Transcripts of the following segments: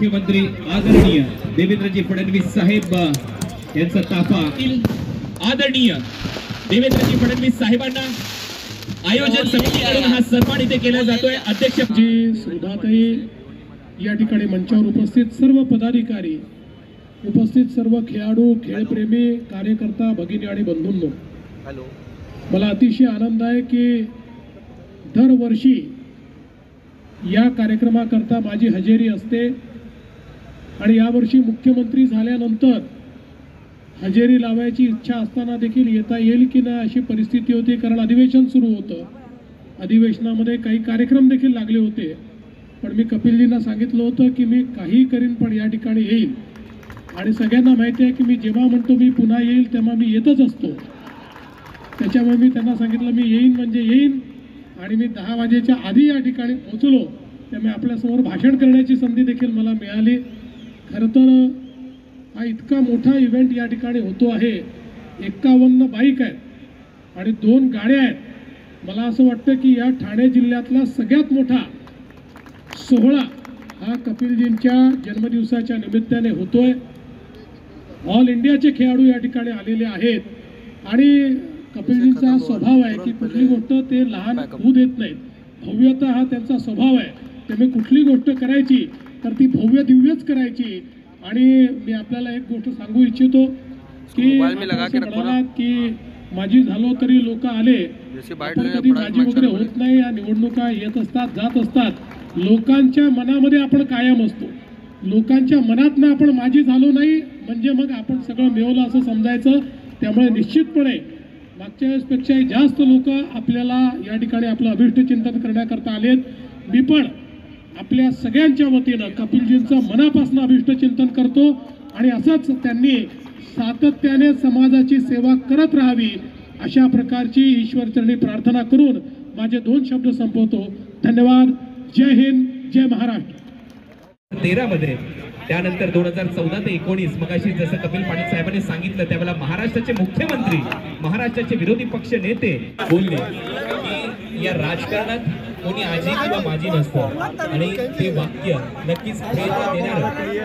मुख्यमंत्री आदरणीय देवेंद्रजी फडणवीस साहेब यांचा ताफा आदरणीय देवेंद्रजी फडणवीस साहेबांना आयोजन समितीकडून हा सन्मान इथे केला जातोय। अध्यक्ष जी सुधाताई या ठिकाणी मंचावर उपस्थित सर्व पदाधिकारी, उपस्थित सर्व खेळाडू, खेळप्रेमी, कार्यकर्ता, भगिनी आणि बंधूंनो, मला अतिशय आनंद आहे की दरवर्षी या कार्यक्रमाकरता माझी हजेरी असते आणि यावर्षी मुख्यमंत्री झाल्यानंतर हजेरी लावायची इच्छा असताना देखील येता येईल की नाही अशी परिस्थिती होती, कारण अधिवेशन सुरू होतं। अधिवेशनामध्ये काही कार्यक्रम देखील लागले होते, पण मी कपिलजींना सांगितलं होतं की मी काही करीन पण या ठिकाणी येईल। आणि सगळ्यांना माहिती आहे की मी जेव्हा म्हणतो मी पुन्हा येईल तेव्हा मी येतच असतो। त्याच्यामुळे मी त्यांना सांगितलं मी येईन म्हणजे येईन, आणि मी 10 वाजेच्या आधी या ठिकाणी पोहोचलो, त्यामुळे आपल्यासमोर भाषण करण्याची संधी देखील मला मिळाली। खरं तर हा इतका मोठा इव्हेंट या ठिकाणी होतो आहे। 51 बाईक आहेत आणि 2 गाड्या आहेत। मला असं वाटतं की या ठाणे जिल्ह्यातला सगळ्यात मोठा सोहळा हा कपिलजींच्या जन्मदिवसाच्या निमित्ताने होतोय। ऑल इंडियाचे खेळाडू या ठिकाणी आलेले आहेत आणि कपिलजींचा स्वभाव आहे की कुठली गोष्ट ते लहान होऊ देत नाहीत। भव्यता हा त्यांचा स्वभाव आहे, त्यामुळे कुठली गोष्ट करायची तर ती भव्य दिव्यच करायची। आणि मी आपल्याला एक गोष्ट सांगू इच्छितो की म्हणालात की माझी झालो तरी लोक आले, कधी माझी वगैरे होत नाही। या निवडणुका येत असतात, जात असतात, लोकांच्या मनामध्ये आपण कायम असतो। लोकांच्या मनात ना आपण माझी झालो नाही म्हणजे मग आपण सगळं मिळवलं असं समजायचं। त्यामुळे निश्चितपणे मागच्या वेळेसपेक्षाही जास्त लोक आपल्याला या ठिकाणी आपलं अभिष्ट चिंतन करण्याकरता आलेत। मी पण आपल्या सगळ्यांच्या वतीनं कपिलजींचं मनापासून अभिष्ट चिंतन करतो आणि असंच त्यांनी सातत्याने समाजाची सेवा करत राहावी अशा प्रकारची ईश्वरचरणी प्रार्थना करून माझे 2 शब्द संपवतो। धन्यवाद। जय हिंद, जय महाराष्ट्र। 13 मध्ये, त्यानंतर 2014 ते 19 मगाशी जसं कपिल पाटील साहेबांनी सांगितलं त्यावेळेला महाराष्ट्राचे मुख्यमंत्री, महाराष्ट्राचे विरोधी पक्ष नेते बोलले की या राजकारणात कोणी आजी किंवा माजी नसतं, आणि ते वाक्य नक्कीच प्रेरणा देणार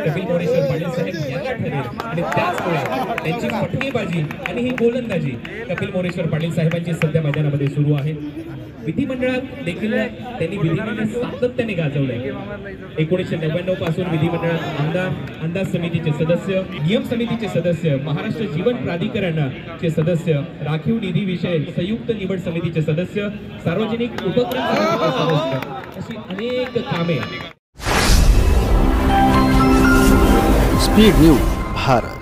कपिल मोरेश्वर पाटील साहेब यांना ठरेल। आणि त्याचमुळे त्यांची फटकेबाजी आणि ही गोलंदाजी कपिल मोरेश्वर पाटील साहेबांची सध्या मैदानामध्ये सुरू आहे। विधिमंडळात देखील त्यांनी विधिमंडळ सातत्याने गाजवलंय। 1999 पासून विधिमंडळात अंदाज समितीचे सदस्य, नियम समितीचे सदस्य, महाराष्ट्र जीवन प्राधिकरणाचे सदस्य, राखीव निधी विषय संयुक्त निवड समितीचे सदस्य, सार्वजनिक उपक्रम समितीचे सदस्य, अशी अनेक कामे। Speed news Bharat.